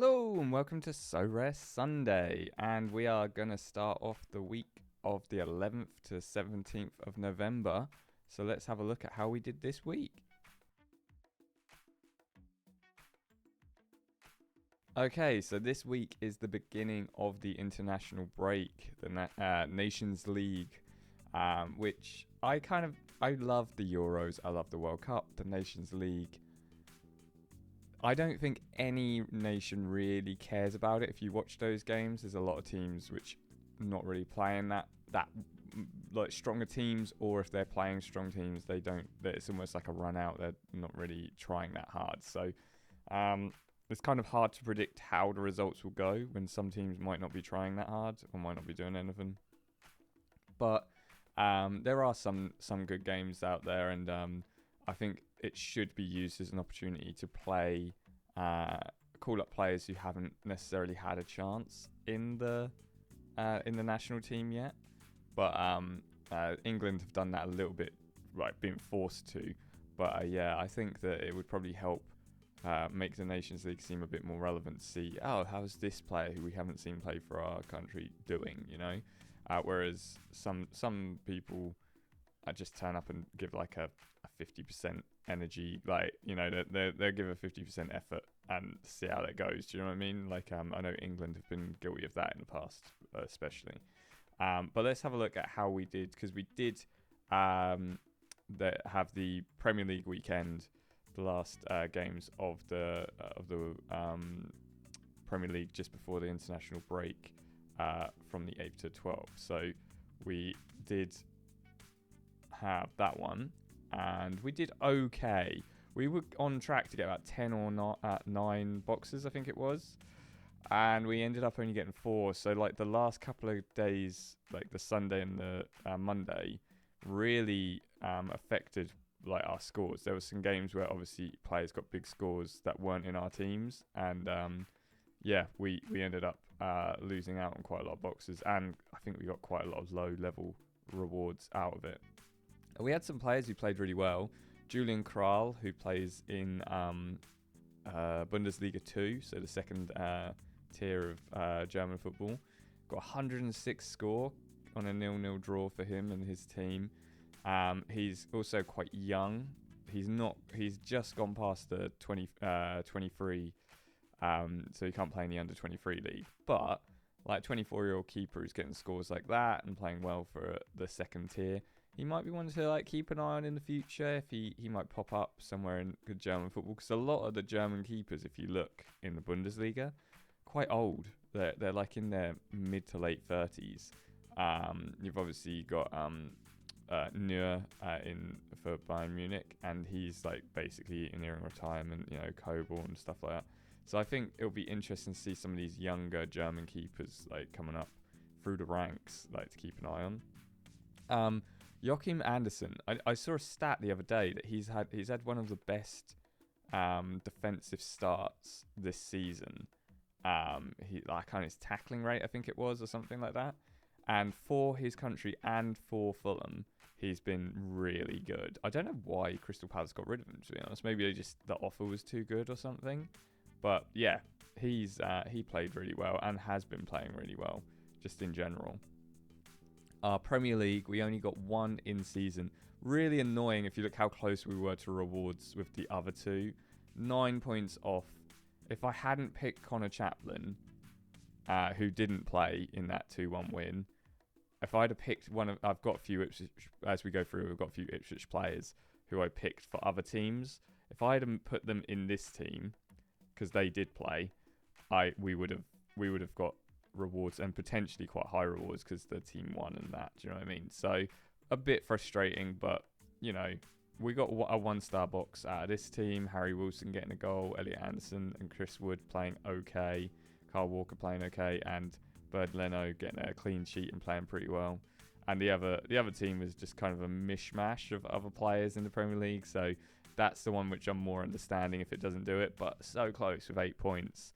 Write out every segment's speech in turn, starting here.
Hello and welcome to Sorare Sunday, and we are going to start off the week of the 11th to 17th of November. So let's have a look at how we did this week. Okay, so this week is the beginning of the international break, the Nations League, which I love the Euros, I love the World Cup, the Nations League. I don't think any nation really cares about it. If you watch those games, there's a lot of teams which are not really playing that like stronger teams, or if they're playing strong teams, they don't. It's almost like a run out. They're not really trying that hard. So it's kind of hard to predict how the results will go when some teams might not be trying that hard or might not be doing anything. But there are some good games out there, and I think it should be used as an opportunity to play, call up players who haven't necessarily had a chance in the national team yet. But England have done that a little bit, right, being forced to. But yeah, I think that it would probably help make the Nations League seem a bit more relevant to see, how's this player who we haven't seen play for our country doing, you know? Whereas some people just turn up and give like a 50% energy, like, you know, they'll give a 50% effort and see how that goes. Do you know what I mean? Like, I know England have been guilty of that in the past, especially. But let's have a look at how we did, because we did have the Premier League weekend, the last games of the Premier League just before the international break, from the 8th to 12th. So we did have that one, and we did okay. We were on track to get about 10 or 9 boxes, I think it was, and we ended up only getting 4. So like the last couple of days, like the Sunday and the Monday, really affected like our scores. There were some games where obviously players got big scores that weren't in our teams, and we ended up losing out on quite a lot of boxes, and I think we got quite a lot of low level rewards out of it. We had some players who played really well. Julian Kral, who plays in Bundesliga 2, so the second tier of German football, got 106 score on a 0-0 draw for him and his team. He's also quite young. He's just gone past the 23, so he can't play in the under 23 league. But like 24-year-old keeper who's getting scores like that and playing well for the second tier, he might be one to like keep an eye on in the future. If he might pop up somewhere in good German football, because a lot of the German keepers, if you look in the Bundesliga, quite old. They're like in their mid to late 30s. You've obviously got Neuer in for Bayern Munich, and he's like basically nearing retirement. You know, Kobel and stuff like that. So I think it'll be interesting to see some of these younger German keepers like coming up through the ranks, like to keep an eye on. Joachim Andersen, I saw a stat the other day that he's had one of the best defensive starts this season. He like kind of his tackling rate, I think it was, or something like that. And for his country and for Fulham, he's been really good. I don't know why Crystal Palace got rid of him, to be honest. Maybe the offer was too good or something. But yeah, he played really well and has been playing really well, just in general. Our Premier League, we only got 1 in season. Really annoying if you look how close we were to rewards with the other 2. 9 points off. If I hadn't picked Connor Chaplin, who didn't play in that 2-1 win, if I'd have picked I've got a few Ipswich, as we go through, we've got a few Ipswich players who I picked for other teams. If I hadn't put them in this team, because they did play, we would have got rewards, and potentially quite high rewards, because the team won and that. Do you know what I mean? So a bit frustrating, but you know, we got a 1-star box out of this team. Harry Wilson getting a goal, Elliot Anderson and Chris Wood playing okay, Carl Walker playing okay, and Bird Leno getting a clean sheet and playing pretty well. And the other team is just kind of a mishmash of other players in the Premier League, so that's the one which I'm more understanding if it doesn't do it, but so close with 8 points.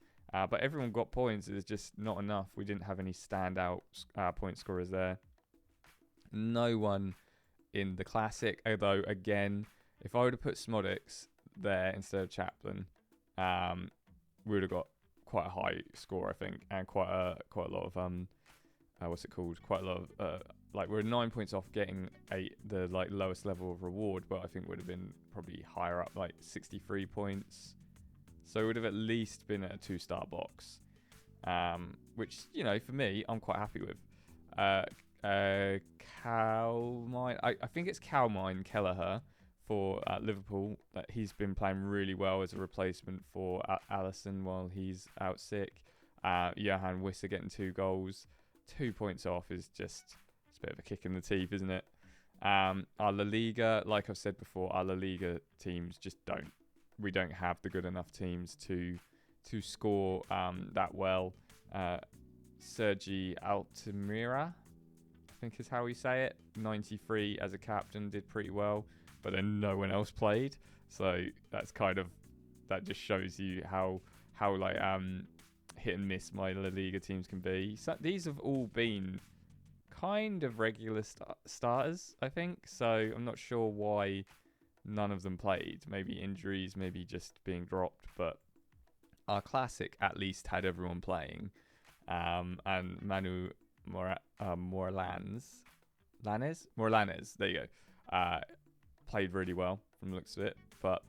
But everyone got points. It's just not enough. We didn't have any standout point scorers there. No one in the Classic, although again, if I would have put Smodics there instead of Chaplin, we would have got quite a high score, I think, and quite a lot of what's it called? Quite a lot of like we're 9 points off getting the like lowest level of reward, but I think would have been probably higher up, like 63 points. So it would have at least been at a 2-star box, which, you know, for me, I'm quite happy with. Calmine, I think it's Calmine Kelleher for Liverpool. That he's been playing really well as a replacement for Alisson while he's out sick. Johan Wissa getting 2 goals. 2 points off is just, it's a bit of a kick in the teeth, isn't it? Our La Liga, like I've said before, our La Liga teams just we don't have the good enough teams to score that well. Sergi Altamira, I think is how we say it, 93 as a captain, did pretty well, but then no one else played. So that's that just shows you how like hit and miss my La Liga teams can be. So these have all been kind of regular starters, I think. So I'm not sure why none of them played. Maybe injuries, maybe just being dropped. But our classic at least had everyone playing. And Manu Morlanes, there you go. Played really well from the looks of it, but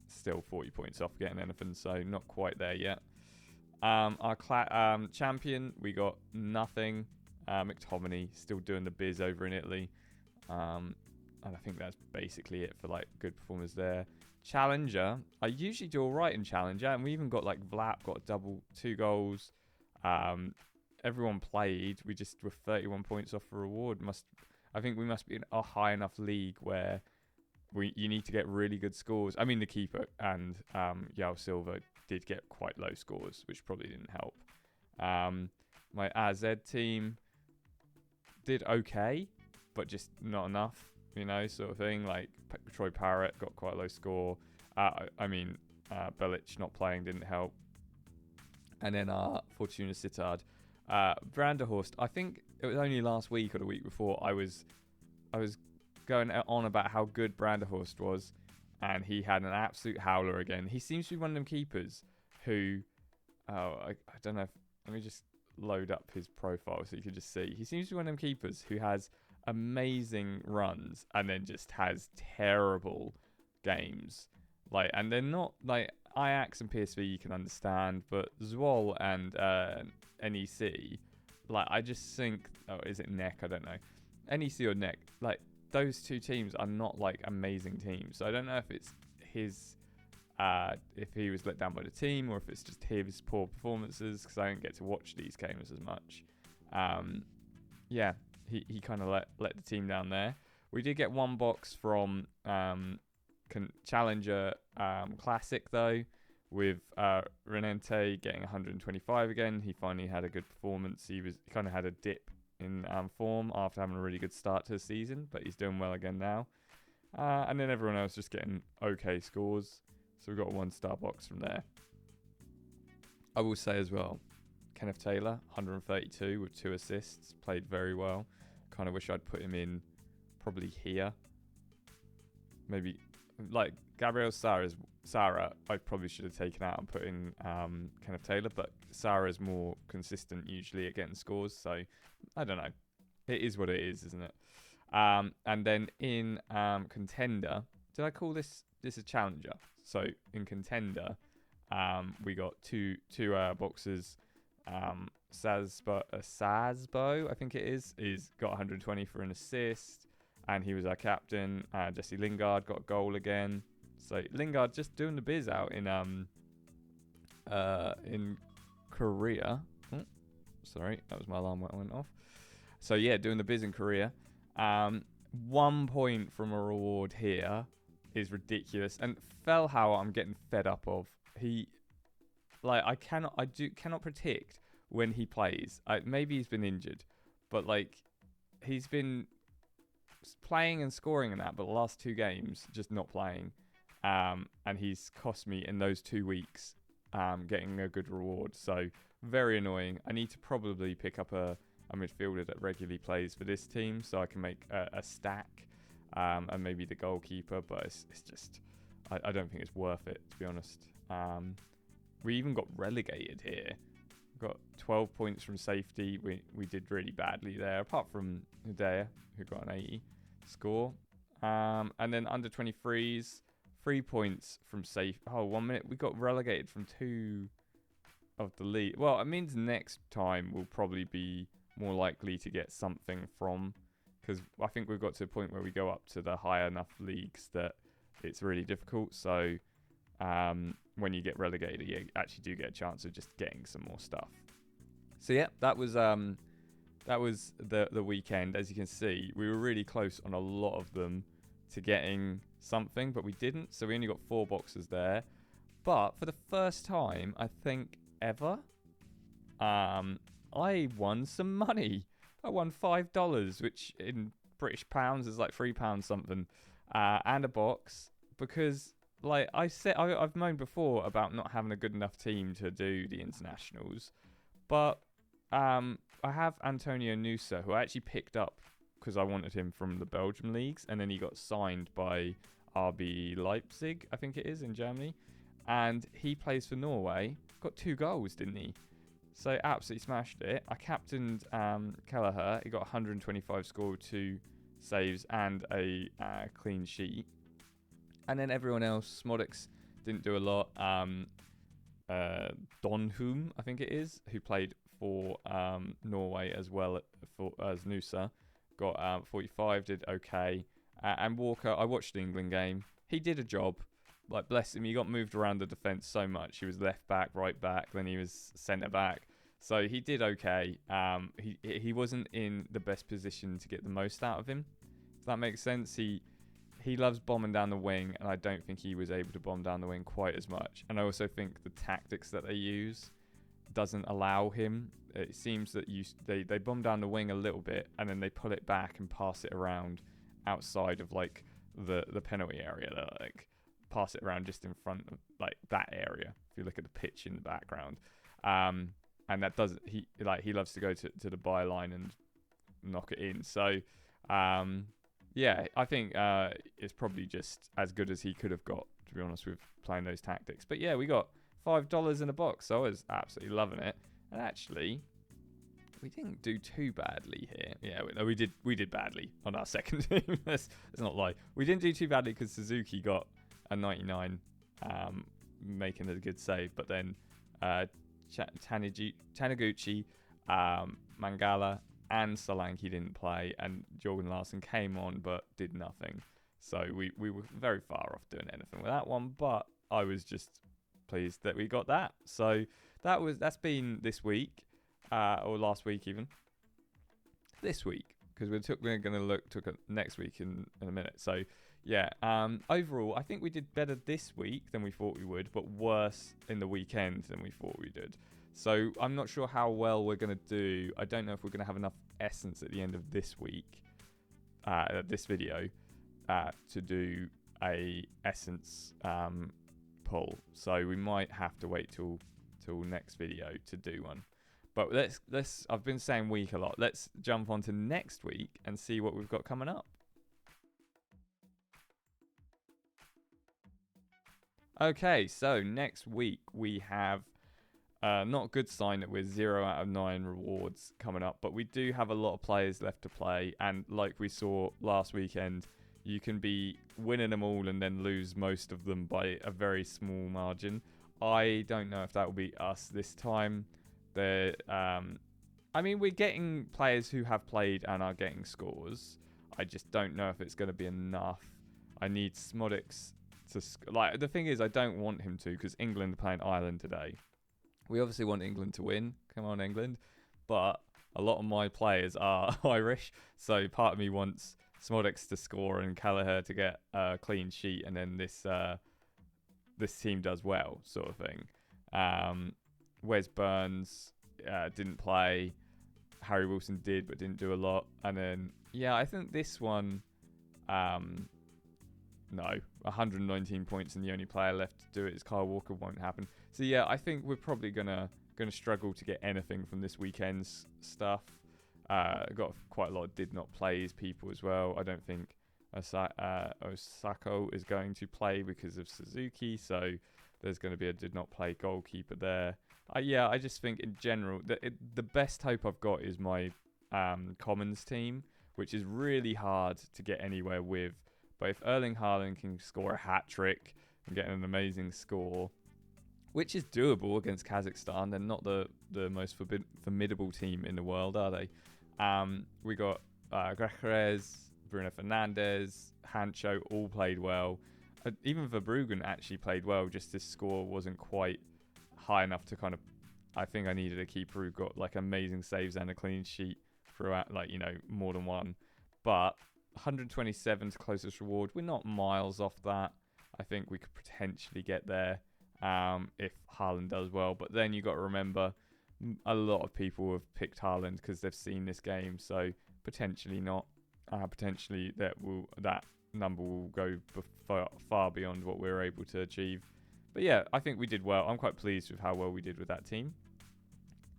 still 40 points off getting anything, so not quite there yet. Our champion, we got nothing. McTominay still doing the biz over in Italy. And I think that's basically it for like good performers there. Challenger, I usually do all right in Challenger, and we even got like Vlap got 2 goals. Everyone played. We just were 31 points off for reward. I think we must be in a high enough league where you need to get really good scores. I mean, the keeper and Yao Silva did get quite low scores, which probably didn't help. My AZ team did okay, but just not enough, you know, sort of thing. Like Troy Parrott got quite a low score. Belic not playing didn't help. And then our Fortuna Sittard, Branderhorst. I think it was only last week or the week before I was going on about how good Branderhorst was, and he had an absolute howler again. He seems to be one of them keepers who, I don't know. Let me just load up his profile so you can just see. He seems to be one of them keepers who has amazing runs and then just has terrible games. Like, and they're not like Ajax and PSV you can understand, but Zwolle and NEC, like I just think, is it NEC? I don't know. NEC or NEC, like those two teams are not like amazing teams. So I don't know if it's his, if he was let down by the team or if it's just his poor performances, because I don't get to watch these games as much. Yeah, he kind of let the team down there. We did get 1 box from Challenger Classic though, with Renente getting 125 again. He finally had a good performance. He kind of had a dip in form after having a really good start to the season, but he's doing well again now. And then everyone else just getting okay scores. So we've got a 1-star box from there. I will say as well, Kenneth Taylor, 132 with 2 assists, played very well. Kind of wish I'd put him in probably here. Maybe like Gabriel Sara, I probably should have taken out and put in Kenneth Taylor, but Sara is more consistent usually at getting scores, so I don't know. It is what it is, isn't it? And then in Contender, did I call this a Challenger? So in Contender, we got two boxes. Sasbo, I think it is got 120 for an assist, and he was our captain. Jesse Lingard got a goal again. So Lingard just doing the biz out in Korea. Oh, sorry, that was my alarm that went off. So yeah, doing the biz in Korea. 1 point from a reward here is ridiculous, and Felhauer I'm getting fed up of. I cannot predict when he plays. Maybe he's been injured, but like he's been playing and scoring in that, but the last 2 games just not playing. And he's cost me in those 2 weeks getting a good reward. So very annoying. I need to probably pick up a midfielder that regularly plays for this team so I can make a stack, and maybe the goalkeeper, but it's just I don't think it's worth it, to be honest. we even got relegated here. Got 12 points from safety. We did really badly there, apart from Hidea, who got an 80 score. And then under 23s, 3 points from safe. Oh, 1 minute. We got relegated from 2 of the league. Well, it means next time we'll probably be more likely to get something from, because I think we've got to a point where we go up to the high enough leagues that it's really difficult. So when you get relegated, you actually do get a chance of just getting some more stuff. So yeah, that was the weekend. As you can see, we were really close on a lot of them to getting something, but we didn't. So we only got 4 boxes there. But for the first time, I think ever, I won some money. I won $5, which in British pounds is like £3 something, and a box, because like I said, I've moaned before about not having a good enough team to do the internationals, but I have Antonio Nusa, who I actually picked up because I wanted him from the Belgium leagues, and then he got signed by RB Leipzig, I think it is, in Germany, and he plays for Norway. Got 2 goals, didn't he? So absolutely smashed it. I captained Kelleher. He got 125 score, 2 saves, and a clean sheet. And then everyone else, Smodix didn't do a lot. Donhum, I think it is, who played for Norway as well as Nusa, got 45, did okay. And Walker, I watched the England game. He did a job. Like, bless him, he got moved around the defence so much. He was left back, right back, then he was centre back. So he did okay. He wasn't in the best position to get the most out of him. If that makes sense. He loves bombing down the wing, and I don't think he was able to bomb down the wing quite as much. And I also think the tactics that they use doesn't allow him. It seems that they bomb down the wing a little bit, and then they pull it back and pass it around outside of like the penalty area. They're like pass it around just in front of like that area. If you look at the pitch in the background, and that doesn't he loves to go to the byline and knock it in. So yeah, I think it's probably just as good as he could have got, to be honest, with playing those tactics. But yeah, we got $5 in a box, so I was absolutely loving it. And actually, we didn't do too badly here. Yeah, we did badly on our second team. Let's not lie. We didn't do too badly because Suzuki got a 99, making a good save. But then Taniguchi, Mangala, and Solanke didn't play, and Jorgen Larsen came on but did nothing. So we were very far off doing anything with that one. But I was just pleased that we got that. So that's been this week, or last week even. This week, because we're going to look at next week in a minute. So yeah, overall I think we did better this week than we thought we would, but worse in the weekend than we thought we did. So I'm not sure how well we're going to do. I don't know if we're going to have enough essence at the end of this week, this video, to do a essence pull. So we might have to wait till next video to do one. But let's I've been saying week a lot. Let's jump on to next week and see what we've got coming up. Okay, so next week we have not a good sign that we're 0 out of 9 rewards coming up, but we do have a lot of players left to play, and like we saw last weekend, you can be winning them all and then lose most of them by a very small margin. I don't know if that will be us this time. We're getting players who have played and are getting scores. I just don't know if it's going to be enough. I need Smodix to the thing is, I don't want him to, because England are playing Ireland today. We obviously want England to win. Come on, England. But a lot of my players are Irish, so part of me wants Smodix to score and Kelleher to get a clean sheet, and then this team does well, sort of thing. Wes Burns didn't play. Harry Wilson did, but didn't do a lot. And then, yeah, I think this one, no, 119 points, and the only player left to do it is Kyle Walker. Won't happen. So yeah, I think we're probably gonna struggle to get anything from this weekend's stuff. Got quite a lot of did not plays people as well. I don't think Osako is going to play because of Suzuki, so there's going to be a did not play goalkeeper there. I just think in general the best hope I've got is my Commons team, which is really hard to get anywhere with. But if Erling Haaland can score a hat trick and get an amazing score, which is doable against Kazakhstan, they're not the most formidable team in the world, are they? We got Grajeres, Bruno Fernandes, Hancho all played well. Even Verbruggen actually played well, just his score wasn't quite high enough to kind of... I think I needed a keeper who got like amazing saves and a clean sheet throughout, like, more than one. But 127's closest reward. We're not miles off that. I think we could potentially get there if Haaland does well. But then you got to remember, a lot of people have picked Haaland because they've seen this game. So potentially not. Potentially that number will go far beyond what we're able to achieve. But yeah, I think we did well. I'm quite pleased with how well we did with that team.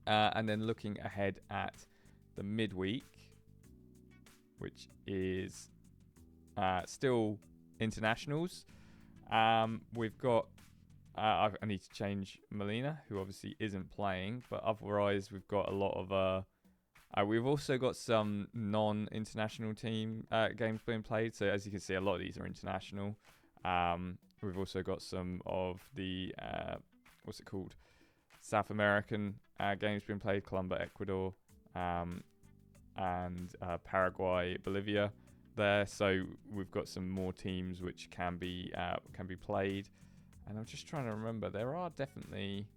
And then looking ahead at the midweek, which is still internationals. We've got... I need to change Molina, who obviously isn't playing. But otherwise, we've got a lot of... we've also got some non-international team games being played. So as you can see, a lot of these are international. We've also got some of the, South American games being played. Colombia, Ecuador, and Paraguay, Bolivia there. So we've got some more teams which can be played. And I'm just trying to remember. There are definitely...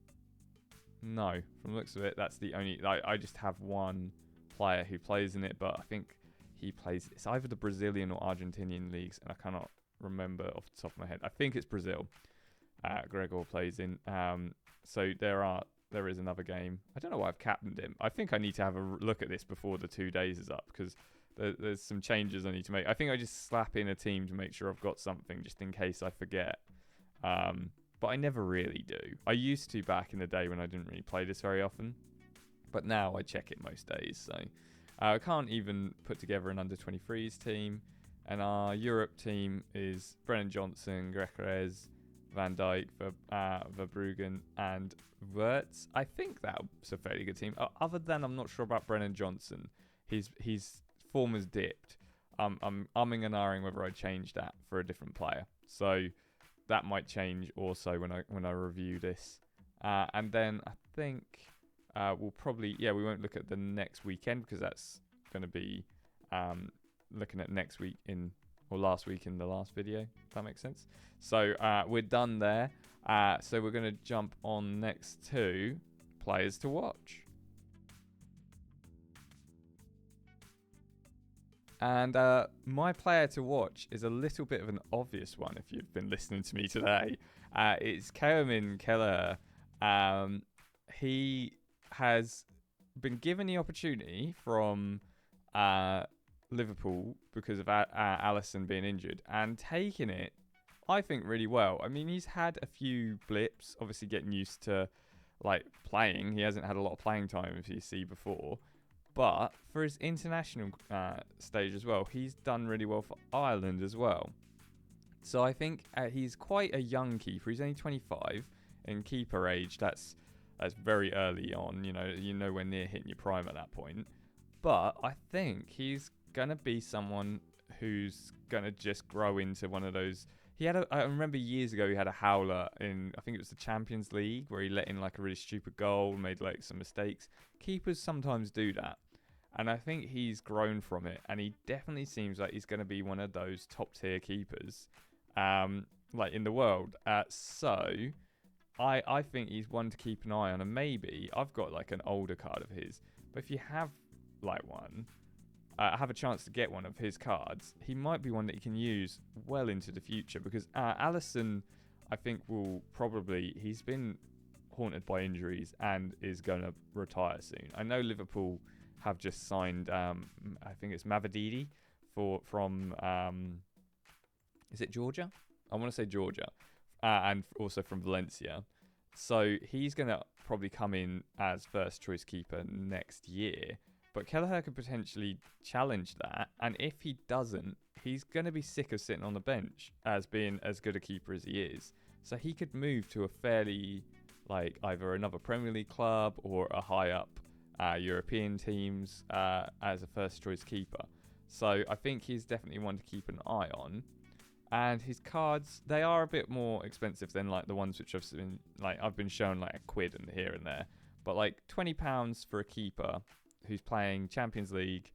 No, from the looks of it, that's the only... I just have one player who plays in it, but I think he plays... It's either the Brazilian or Argentinian leagues, and I cannot remember off the top of my head. I think it's Brazil. Gregor plays in. So there is another game. I don't know why I've captained him. I think I need to have a look at this before the 2 days is up, because there's some changes I need to make. I think I just slap in a team to make sure I've got something, just in case I forget. But I never really do. I used to back in the day when I didn't really play this very often. But now I check it most days. So I can't even put together an under-23s team. And our Europe team is Brennan Johnson, Grajeres, Van Dijk, Verbruggen, and Wirtz. I think that's a fairly good team. Other than I'm not sure about Brennan Johnson. His form has dipped. I'm umming and ahhing whether I change that for a different player. So that might change also when I review this. And then I think we'll probably... Yeah, we won't look at the next weekend because that's going to be looking at next week or last week in the last video, if that makes sense. So we're done there. So we're going to jump on next to players to watch. And my player to watch is a little bit of an obvious one if you've been listening to me today. It's Kevin Kelleher. He has been given the opportunity from Liverpool because of Alisson being injured and taking it, I think, really well. I mean, he's had a few blips, obviously getting used to playing. He hasn't had a lot of playing time, as you see before. But for his international stage as well, he's done really well for Ireland as well. So I think he's quite a young keeper. He's only 25 in keeper age. That's very early on. You're nowhere near hitting your prime at that point. But I think he's going to be someone who's going to just grow into one of those... I remember years ago he had a howler in, I think it was the Champions League, where he let in a really stupid goal, made some mistakes. Keepers sometimes do that. And I think he's grown from it, and he definitely seems like he's going to be one of those top tier keepers, in the world. So I think he's one to keep an eye on, and maybe I've got an older card of his, but if you have one, have a chance to get one of his cards, he might be one that you can use well into the future, because Alisson, I think, he's been haunted by injuries and is going to retire soon. I know Liverpool have just signed, I think it's Mavididi from is it Georgia? I want to say Georgia, and also from Valencia. So he's going to probably come in as first choice keeper next year. But Kelleher could potentially challenge that. And if he doesn't, he's going to be sick of sitting on the bench as being as good a keeper as he is. So he could move to a fairly, like, either another Premier League club or a high up European teams as a first choice keeper. So I think he's definitely one to keep an eye on. And his cards, they are a bit more expensive than like the ones which I've been shown like £1 and here and there. But like £20 for a keeper who's playing Champions League,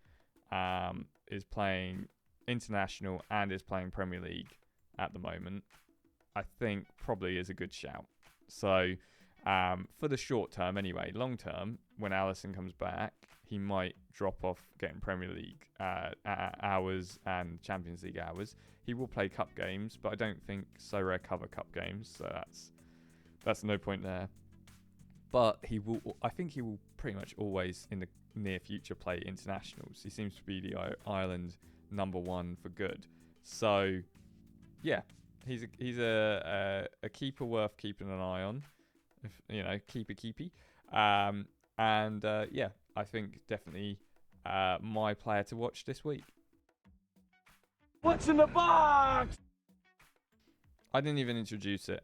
is playing international and is playing Premier League at the moment, I think probably is a good shout. So for the short term anyway, long term, when Alisson comes back, he might drop off getting Premier League hours and Champions League hours. He will play cup games, but I don't think Sorare cover cup games, so that's no point there. But I think he will pretty much always in the near future play internationals. He seems to be the Ireland #1 for good. So yeah, he's a keeper worth keeping an eye on. If keepy. Yeah, I think definitely my player to watch this week. What's in the box? I didn't even introduce it.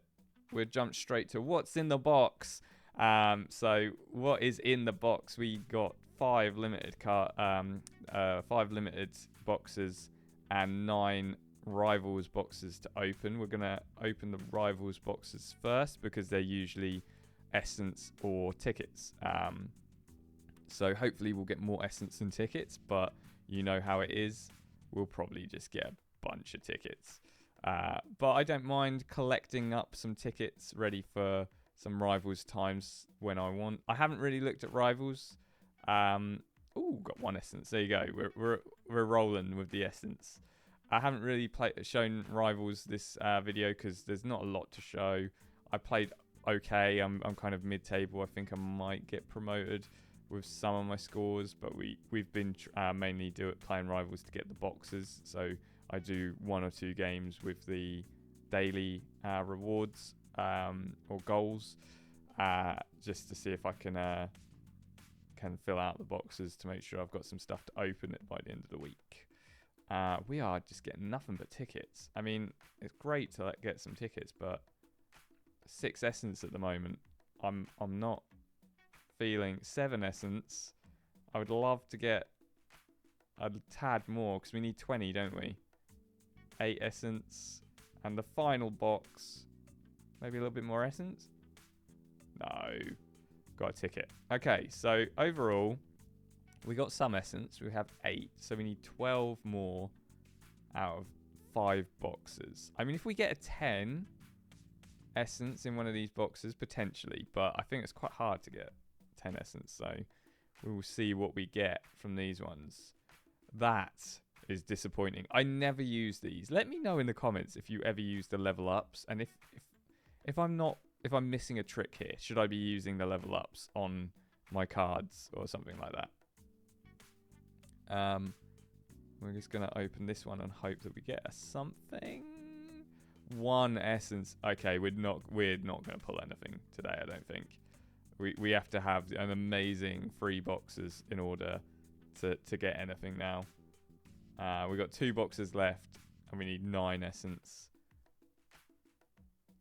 We'll jump straight to what's in the box. So what is in the box? We got 5 limited boxes and 9 rivals boxes to open. We're gonna open the rivals boxes first because they're usually essence or tickets. So hopefully we'll get more essence than tickets, but you know how it is. We'll probably just get a bunch of tickets. But I don't mind collecting up some tickets ready for some rivals times when I want. I haven't really looked at rivals. Got 1 essence. There you go. We're rolling with the essence. I haven't really shown rivals this video because there's not a lot to show. I played okay. I'm kind of mid-table. I think I might get promoted with some of my scores, but we've been mainly playing rivals to get the boxes. So I do 1 or 2 games with the daily rewards or goals, just to see if I can fill out the boxes to make sure I've got some stuff to open it by the end of the week. We are just getting nothing but tickets. I mean, it's great to get some tickets, but 6 essence at the moment. I'm not feeling 7 essence. I would love to get a tad more because we need 20, don't we? 8 essence and the final box, maybe a little bit more essence. No, got a ticket. Okay, so overall we got some essence. We have 8, so we need 12 more out of 5 boxes. I mean, if we get a 10 essence in one of these boxes, potentially, but I think it's quite hard to get 10 essence, so we will see what we get from these ones. That is disappointing. I never use these. Let me know in the comments if you ever use the level ups, and if I'm missing a trick here. Should I be using the level ups on my cards or something like that? We're just gonna open this one and hope that we get a something. 1 essence. Okay, we're not gonna pull anything today, I don't think. We have to have an amazing 3 boxes in order to get anything now. We got 2 boxes left and we need 9 essence.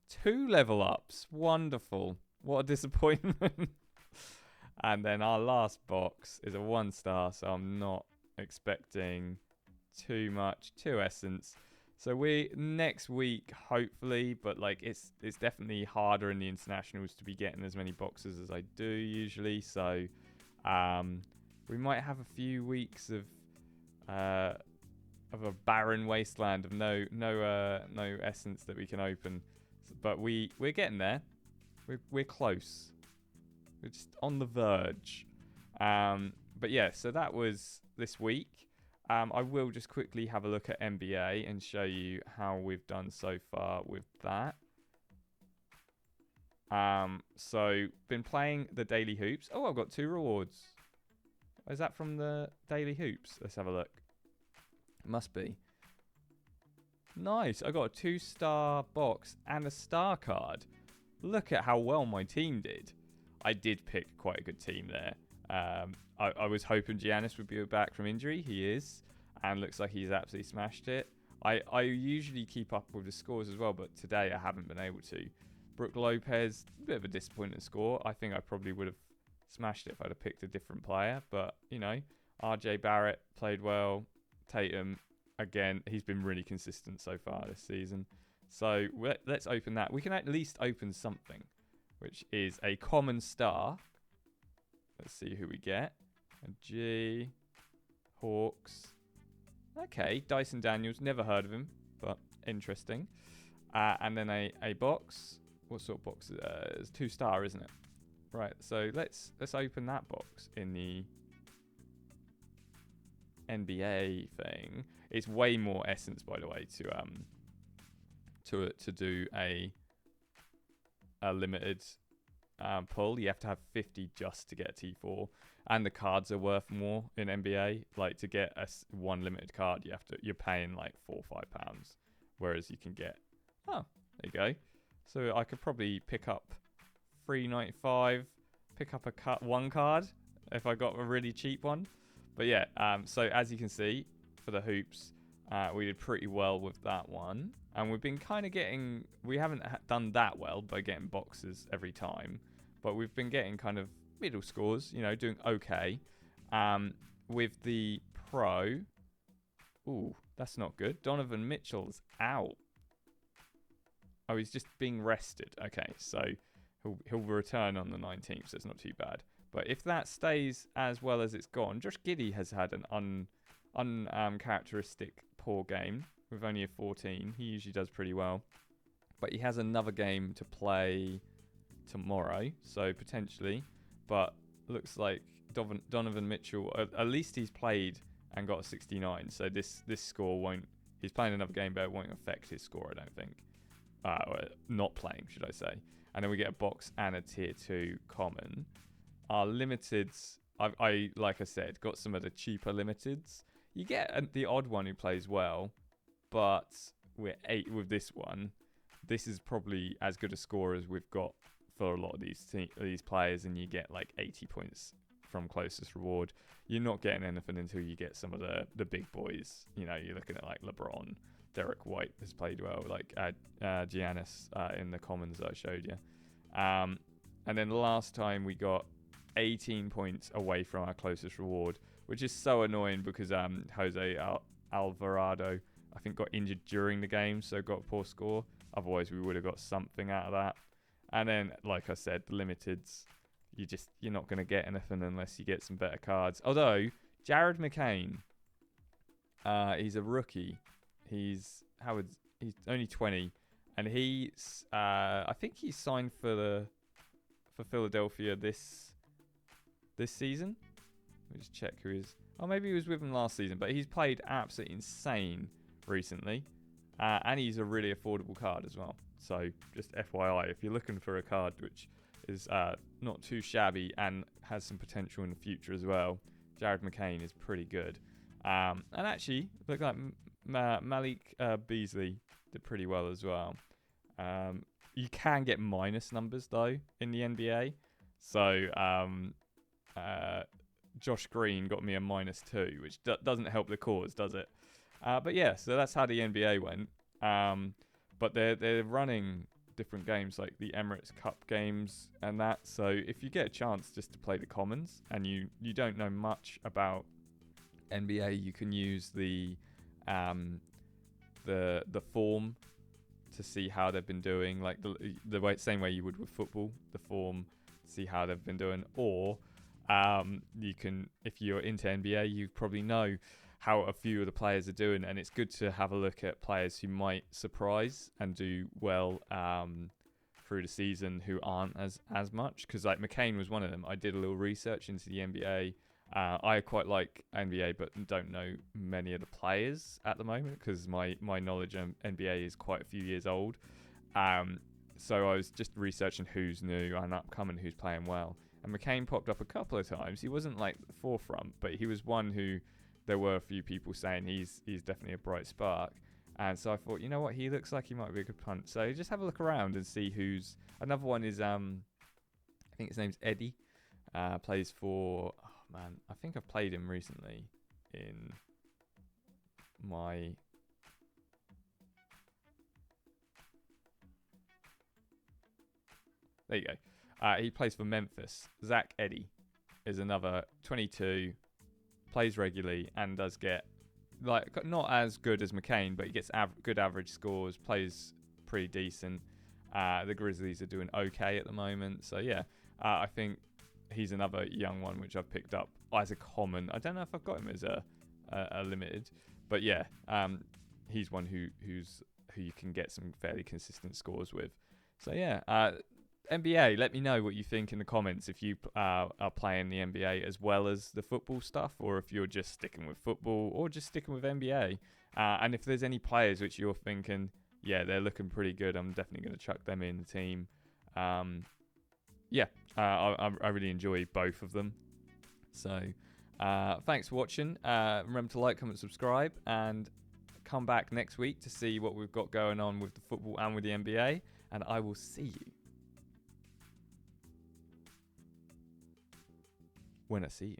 2 level ups. Wonderful. What a disappointment. And then our last box is a 1 star, so I'm not expecting too much. 2 essence. So we next week, hopefully, but like it's definitely harder in the internationals to be getting as many boxes as I do usually. So we might have a few weeks of a barren wasteland of no essence that we can open. But we're getting there. We're close. We're just on the verge. But yeah, so that was this week. I will just quickly have a look at NBA and show you how we've done so far with that. So been playing the daily hoops. Oh, I've got 2 rewards. Is that from the daily hoops? Let's have a look. It must be. Nice. I got a 2-star box and a star card. Look at how well my team did. I did pick quite a good team there. I was hoping Giannis would be back from injury. He is. And looks like he's absolutely smashed it. I usually keep up with the scores as well, but today I haven't been able to. Brook Lopez, a bit of a disappointing score. I think I probably would have smashed it if I'd have picked a different player. But, RJ Barrett played well. Tatum, again, he's been really consistent so far this season. So let's open that. We can at least open something, which is a common star. Let's see who we get. A G, Hawks. Okay, Dyson Daniels, never heard of him, but interesting. And then a box. What sort of box? It's 2-star, isn't it? Right. So let's open that box in the NBA thing. It's way more essence, by the way, to do a limited pull. You have to have 50 just to get a T4, and the cards are worth more in NBA. Like, to get one limited card, you're paying like £4 or £5, whereas you can get there you go. So I could probably pick up $3.95, pick up one card if I got a really cheap one. But yeah, so as you can see for the hoops, we did pretty well with that one. And we've been kind of we haven't done that well by getting boxes every time, but we've been getting kind of middle scores, doing okay. With the pro, ooh, that's not good. Donovan Mitchell's out. Oh, he's just being rested. Okay, so he'll return on the 19th, so it's not too bad. But if that stays as well as it's gone, Josh Giddey has had an uncharacteristic poor game with only a 14. He usually does pretty well. But he has another game to play tomorrow, so potentially. But looks like Donovan Mitchell, at least he's played and got a 69. So this score won't... He's playing another game, but it won't affect his score, I don't think. Or not playing, should I say. And then we get a box and a tier 2 common. Our limiteds, I like I said, got some of the cheaper limiteds. You get the odd one who plays well, but we're 8 with this one. This is probably as good a score as we've got for a lot of these players, and you get like 80 points from closest reward. You're not getting anything until you get some of the big boys. You're looking at like LeBron. Derek White has played well, like Giannis in the commons that I showed you. And then last time we got 18 points away from our closest reward, which is so annoying because Jose Alvarado, I think, got injured during the game, so got a poor score. Otherwise, we would have got something out of that. And then, like I said, the limiteds, you're not going to get anything unless you get some better cards. Although, Jared McCain, he's a rookie. He's only 20, and I think he's signed for Philadelphia this season. Let me just check who is. Oh, maybe he was with him last season, but he's played absolutely insane recently, and he's a really affordable card as well. So just FYI, if you're looking for a card which is not too shabby and has some potential in the future as well, Jared McCain is pretty good. And actually, look like Malik Beasley did pretty well as well. You can get minus numbers though in the NBA. So Josh Green got me a -2, which doesn't help the cause, does it? But yeah, so that's how the NBA went. But they're running different games like the Emirates Cup games and that. So if you get a chance just to play the commons and you don't know much about NBA, you can use the form to see how they've been doing, like the same way you would with football, the form, see how they've been doing. Or you can, if you're into NBA, you probably know how a few of the players are doing, and it's good to have a look at players who might surprise and do well through the season who aren't as much, because like McCain was one of them. I did a little research into the NBA. I quite like NBA, but don't know many of the players at the moment because my knowledge of NBA is quite a few years old. So I was just researching who's new and upcoming, who's playing well. And McCain popped up a couple of times. He wasn't like the forefront, but he was one who there were a few people saying he's definitely a bright spark. And so I thought, you know what, he looks like he might be a good punt. So just have a look around and see who's... Another one is, I think his name's Eddie. Plays for... Oh, man, I think I've played him recently in my There you go. He plays for Memphis. Zach Edey is another 22, plays regularly and does get, like, not as good as McCain, but he gets good average scores, plays pretty decent. The Grizzlies are doing okay at the moment. So, yeah, I think he's another young one which I've picked up as a common. I don't know if I've got him as a limited, but yeah, he's one who you can get some fairly consistent scores with. So yeah, NBA, let me know what you think in the comments if you are playing the NBA as well as the football stuff, or if you're just sticking with football or just sticking with NBA. And if there's any players which you're thinking, yeah, they're looking pretty good, I'm definitely going to chuck them in the team. I really enjoy both of them. So thanks for watching. Remember to like, comment, subscribe, and come back next week to see what we've got going on with the football and with the NBA. And I will see you when I see you.